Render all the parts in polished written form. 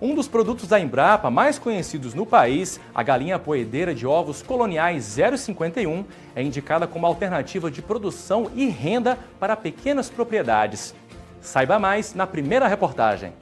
Um dos produtos da Embrapa mais conhecidos no país, a galinha poedeira de ovos coloniais 051, é indicada como alternativa de produção e renda para pequenas propriedades. Saiba mais na primeira reportagem.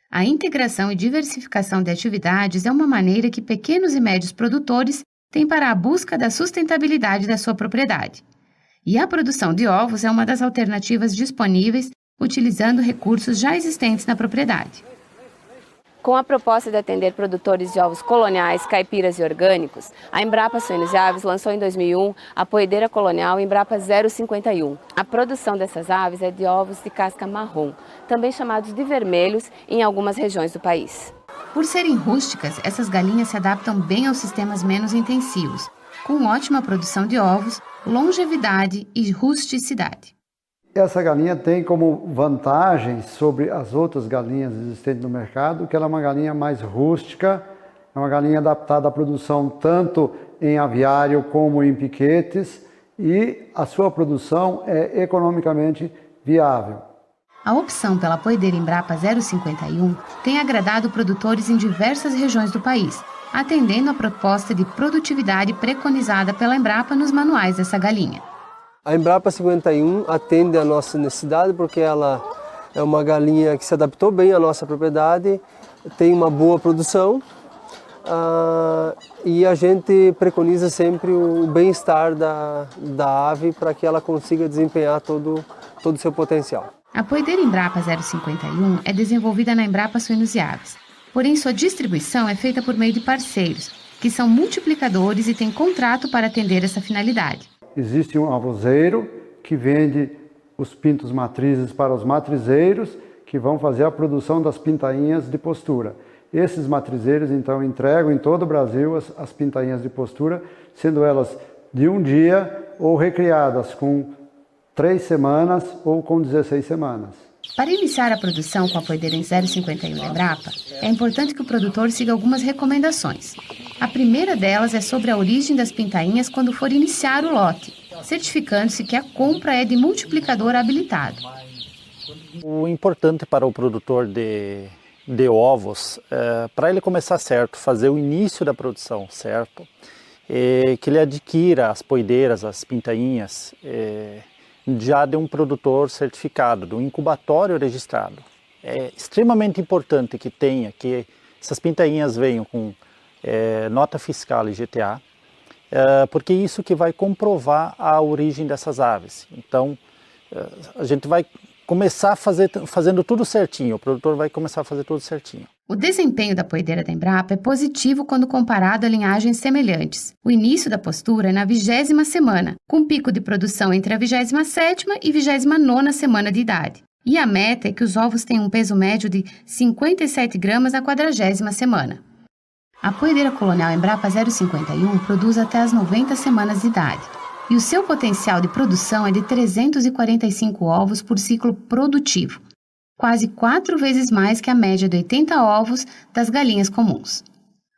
A integração e diversificação de atividades é uma maneira que pequenos e médios produtores têm para a busca da sustentabilidade da sua propriedade. E a produção de ovos é uma das alternativas disponíveis utilizando recursos já existentes na propriedade. Com a proposta de atender produtores de ovos coloniais, caipiras e orgânicos, a Embrapa Suínos e Aves lançou em 2001 a poedeira colonial Embrapa 051. A produção dessas aves é de ovos de casca marrom, também chamados de vermelhos em algumas regiões do país. Por serem rústicas, essas galinhas se adaptam bem aos sistemas menos intensivos, com ótima produção de ovos, longevidade e rusticidade. Essa galinha tem como vantagem sobre as outras galinhas existentes no mercado que ela é uma galinha mais rústica, é uma galinha adaptada à produção tanto em aviário como em piquetes e a sua produção é economicamente viável. A opção pela poedeira Embrapa 051 tem agradado produtores em diversas regiões do país, atendendo à proposta de produtividade preconizada pela Embrapa nos manuais dessa galinha. A Embrapa 51 atende a nossa necessidade porque ela é uma galinha que se adaptou bem à nossa propriedade, tem uma boa produção e a gente preconiza sempre o bem-estar da ave para que ela consiga desempenhar todo o seu potencial. A poedeira Embrapa 051 é desenvolvida na Embrapa Suínos e Aves, porém sua distribuição é feita por meio de parceiros, que são multiplicadores e têm contrato para atender essa finalidade. Existe um avoseiro que vende os pintos matrizes para os matrizeiros que vão fazer a produção das pintainhas de postura. Esses matrizeiros então entregam em todo o Brasil as pintainhas de postura, sendo elas de um dia ou recriadas com 3 semanas ou com 16 semanas. Para iniciar a produção com a poedeira em 051 da Embrapa, é importante que o produtor siga algumas recomendações. A primeira delas é sobre a origem das pintainhas quando for iniciar o lote, certificando-se que a compra é de multiplicador habilitado. O importante para o produtor de ovos, para ele começar certo, fazer o início da produção certo, que ele adquira as poedeiras, as pintainhas, já de um produtor certificado, de um incubatório registrado. É extremamente importante que essas pintainhas venham com nota fiscal e GTA, porque é isso que vai comprovar a origem dessas aves. Então, a gente vai começar fazendo tudo certinho, o produtor vai começar a fazer tudo certinho. O desempenho da poedeira da Embrapa é positivo quando comparado a linhagens semelhantes. O início da postura é na 20ª semana, com pico de produção entre a 27ª e 29ª semana de idade. E a meta é que os ovos tenham um peso médio de 57 gramas na 40ª semana. A poedeira colonial Embrapa 051 produz até as 90 semanas de idade. E o seu potencial de produção é de 345 ovos por ciclo produtivo, quase 4 vezes mais que a média de 80 ovos das galinhas comuns.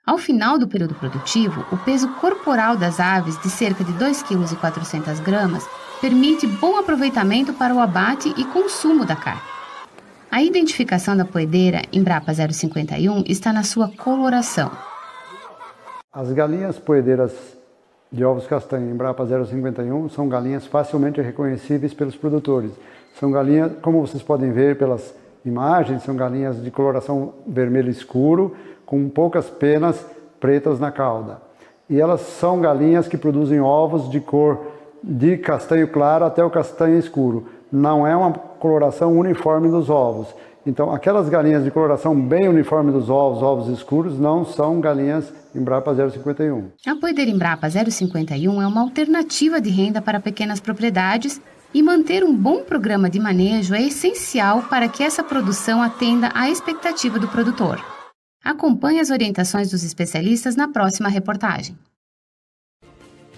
Ao final do período produtivo, o peso corporal das aves, de cerca de 2,4 kg, permite bom aproveitamento para o abate e consumo da carne. A identificação da poedeira Embrapa 051 está na sua coloração. As galinhas poedeiras de ovos castanhos Embrapa 051 são galinhas facilmente reconhecíveis pelos produtores. São galinhas, como vocês podem ver pelas imagens, são galinhas de coloração vermelho escuro, com poucas penas pretas na cauda. E elas são galinhas que produzem ovos de cor de castanho claro até o castanho escuro. Não é uma coloração uniforme dos ovos. Então, aquelas galinhas de coloração bem uniforme dos ovos, ovos escuros, não são galinhas Embrapa 051. A poedeira Embrapa 051 é uma alternativa de renda para pequenas propriedades e manter um bom programa de manejo é essencial para que essa produção atenda à expectativa do produtor. Acompanhe as orientações dos especialistas na próxima reportagem.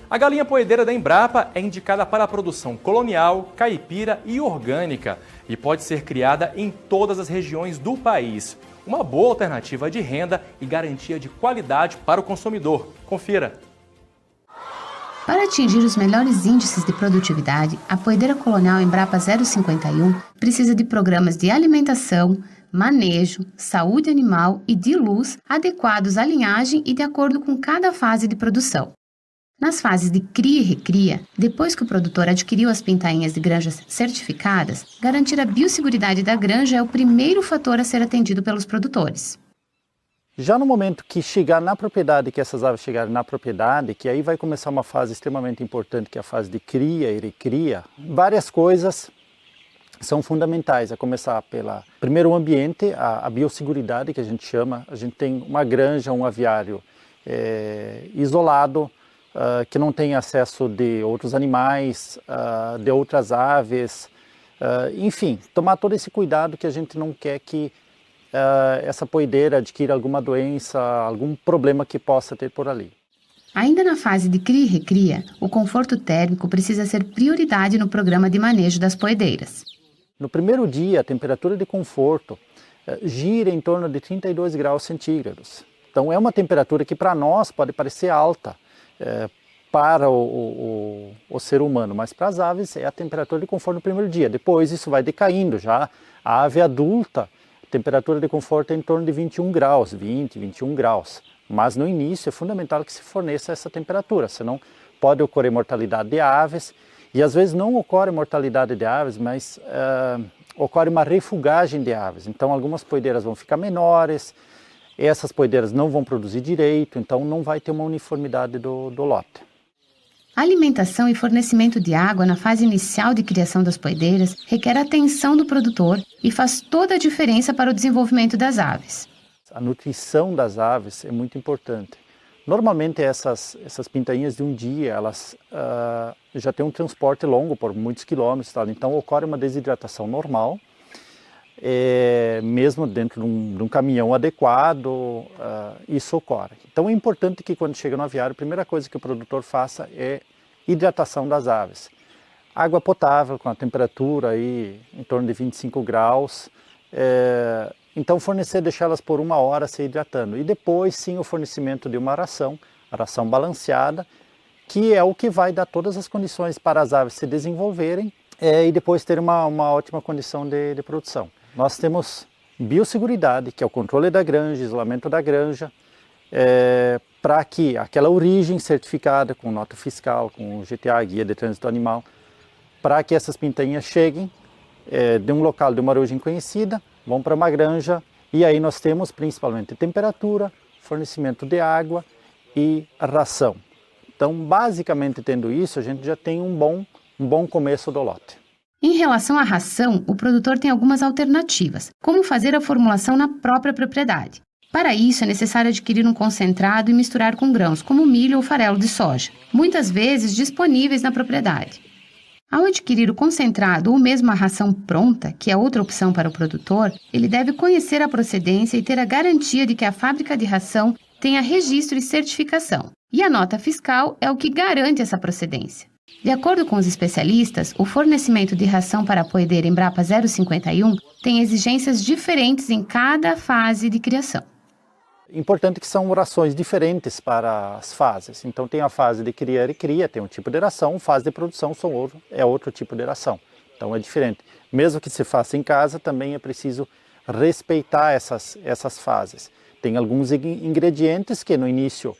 A galinha poedeira da Embrapa é indicada para a produção colonial, caipira e orgânica e pode ser criada em todas as regiões do país. Uma boa alternativa de renda e garantia de qualidade para o consumidor. Confira! Para atingir os melhores índices de produtividade, a poedeira colonial Embrapa 051 precisa de programas de alimentação, manejo, saúde animal e de luz adequados à linhagem e de acordo com cada fase de produção. Nas fases de cria e recria, depois que o produtor adquiriu as pintainhas de granjas certificadas, garantir a biosseguridade da granja é o primeiro fator a ser atendido pelos produtores. Já no momento que chegar na propriedade, que essas aves chegarem na propriedade, que aí vai começar uma fase extremamente importante, que é a fase de cria e recria, várias coisas são fundamentais, a começar pela, primeiro, o ambiente, a biosseguridade que a gente chama. A gente tem uma granja, um aviário isolado, que não tem acesso de outros animais, de outras aves, enfim, tomar todo esse cuidado que a gente não quer que essa poedeira adquira alguma doença, algum problema que possa ter por ali. Ainda na fase de cria e recria, o conforto térmico precisa ser prioridade no programa de manejo das poedeiras. No primeiro dia, a temperatura de conforto gira em torno de 32 graus centígrados. Então é uma temperatura que para nós pode parecer alta para o ser humano, mas para as aves é a temperatura de conforto no primeiro dia. Depois isso vai decaindo já. A ave adulta, a temperatura de conforto é em torno de 21 graus, 20, 21 graus. Mas no início é fundamental que se forneça essa temperatura, senão pode ocorrer mortalidade de aves. E às vezes não ocorre mortalidade de aves, mas ocorre uma refugagem de aves. Então algumas poedeiras vão ficar menores, essas poedeiras não vão produzir direito, então não vai ter uma uniformidade do lote. A alimentação e fornecimento de água na fase inicial de criação das poedeiras requer atenção do produtor e faz toda a diferença para o desenvolvimento das aves. A nutrição das aves é muito importante. Normalmente essas pintainhas de um dia, elas já têm um transporte longo por muitos quilômetros, tá? Então ocorre uma desidratação normal, mesmo dentro de um caminhão adequado, isso ocorre. Então é importante que quando chega no aviário, a primeira coisa que o produtor faça é hidratação das aves. Água potável com a temperatura aí em torno de 25 graus, então fornecer, deixá-las por 1 hora se hidratando. E depois sim o fornecimento de uma ração, a ração balanceada, que é o que vai dar todas as condições para as aves se desenvolverem e depois ter uma ótima condição de produção. Nós temos biosseguridade, que é o controle da granja, isolamento da granja, para que aquela origem certificada com nota fiscal, com o GTA, Guia de Trânsito Animal, para que essas pintainhas cheguem de um local, de uma origem conhecida, vão para uma granja e aí nós temos principalmente temperatura, fornecimento de água e ração. Então, basicamente tendo isso, a gente já tem um bom começo do lote. Em relação à ração, o produtor tem algumas alternativas, como fazer a formulação na própria propriedade. Para isso, é necessário adquirir um concentrado e misturar com grãos, como milho ou farelo de soja, muitas vezes disponíveis na propriedade. Ao adquirir o concentrado ou mesmo a ração pronta, que é outra opção para o produtor, ele deve conhecer a procedência e ter a garantia de que a fábrica de ração tenha registro e certificação. E a nota fiscal é o que garante essa procedência. De acordo com os especialistas, o fornecimento de ração para a poedeira Embrapa 051 tem exigências diferentes em cada fase de criação. Importante que são rações diferentes para as fases. Então tem a fase de cria e recria, tem um tipo de ração, fase de produção é outro tipo de ração. Então é diferente. Mesmo que se faça em casa, também é preciso respeitar essas fases. Tem alguns ingredientes que no início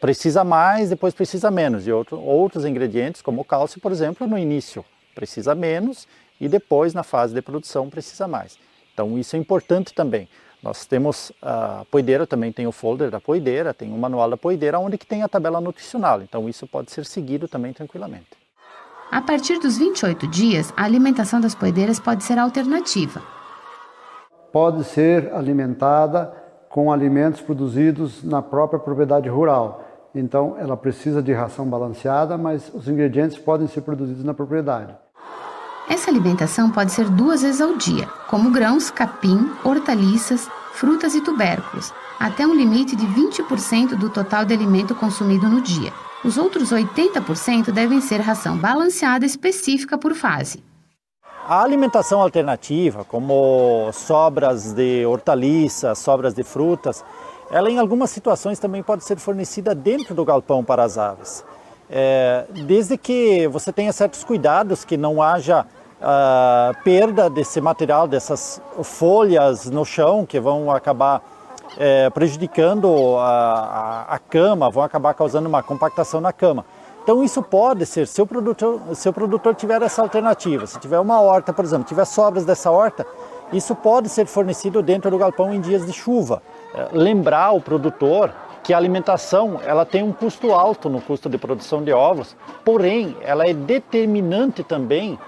precisa mais, depois precisa menos. E outros ingredientes, como o cálcio, por exemplo, no início precisa menos e depois na fase de produção precisa mais. Então isso é importante também. Nós temos a poedeira, também tem o folder da poedeira, tem o manual da poedeira, onde que tem a tabela nutricional. Então isso pode ser seguido também tranquilamente. A partir dos 28 dias, a alimentação das poedeiras pode ser alternativa. Pode ser alimentada com alimentos produzidos na própria propriedade rural. Então ela precisa de ração balanceada, mas os ingredientes podem ser produzidos na propriedade. Essa alimentação pode ser 2 vezes ao dia, como grãos, capim, hortaliças, frutas e tubérculos, até um limite de 20% do total de alimento consumido no dia. Os outros 80% devem ser ração balanceada específica por fase. A alimentação alternativa, como sobras de hortaliças, sobras de frutas, ela em algumas situações também pode ser fornecida dentro do galpão para as aves. Desde que você tenha certos cuidados, que não haja perda desse material, dessas folhas no chão que vão acabar prejudicando a cama, vão acabar causando uma compactação na cama. Então isso pode ser, se o produtor tiver essa alternativa, se tiver uma horta, por exemplo, tiver sobras dessa horta, isso pode ser fornecido dentro do galpão em dias de chuva. Lembrar o produtor que a alimentação ela tem um custo alto no custo de produção de ovos, porém ela é determinante também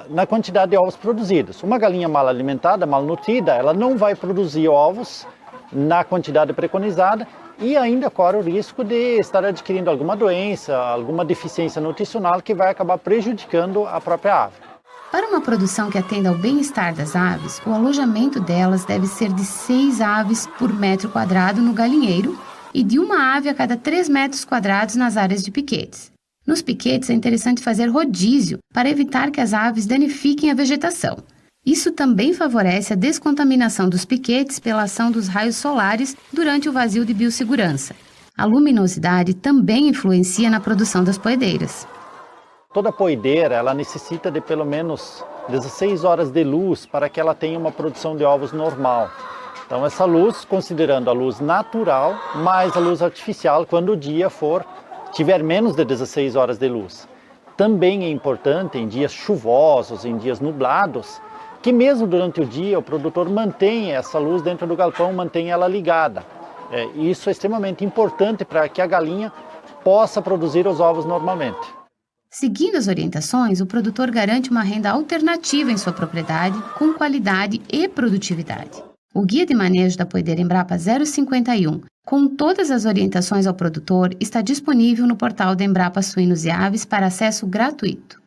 na quantidade de ovos produzidos. Uma galinha mal alimentada, mal nutrida, ela não vai produzir ovos na quantidade preconizada e ainda corre o risco de estar adquirindo alguma doença, alguma deficiência nutricional que vai acabar prejudicando a própria ave. Para uma produção que atenda ao bem-estar das aves, o alojamento delas deve ser de 6 aves por metro quadrado no galinheiro e de uma ave a cada 3 metros quadrados nas áreas de piquetes. Nos piquetes é interessante fazer rodízio para evitar que as aves danifiquem a vegetação. Isso também favorece a descontaminação dos piquetes pela ação dos raios solares durante o vazio de biossegurança. A luminosidade também influencia na produção das poedeiras. Toda poedeira ela necessita de pelo menos 16 horas de luz para que ela tenha uma produção de ovos normal. Então essa luz, considerando a luz natural, mais a luz artificial quando o dia tiver menos de 16 horas de luz. Também é importante em dias chuvosos, em dias nublados, que mesmo durante o dia o produtor mantenha essa luz dentro do galpão, mantenha ela ligada. Isso é extremamente importante para que a galinha possa produzir os ovos normalmente. Seguindo as orientações, o produtor garante uma renda alternativa em sua propriedade, com qualidade e produtividade. O Guia de Manejo da Poedeira Embrapa 051, com todas as orientações ao produtor, está disponível no portal da Embrapa Suínos e Aves para acesso gratuito.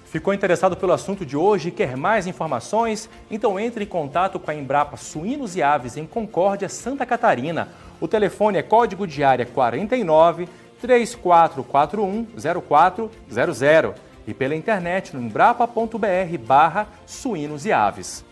Ficou interessado pelo assunto de hoje e quer mais informações? Então entre em contato com a Embrapa Suínos e Aves em Concórdia, Santa Catarina. O telefone é código de área 49 3441 0400 e pela internet no embrapa.br/suínos e aves.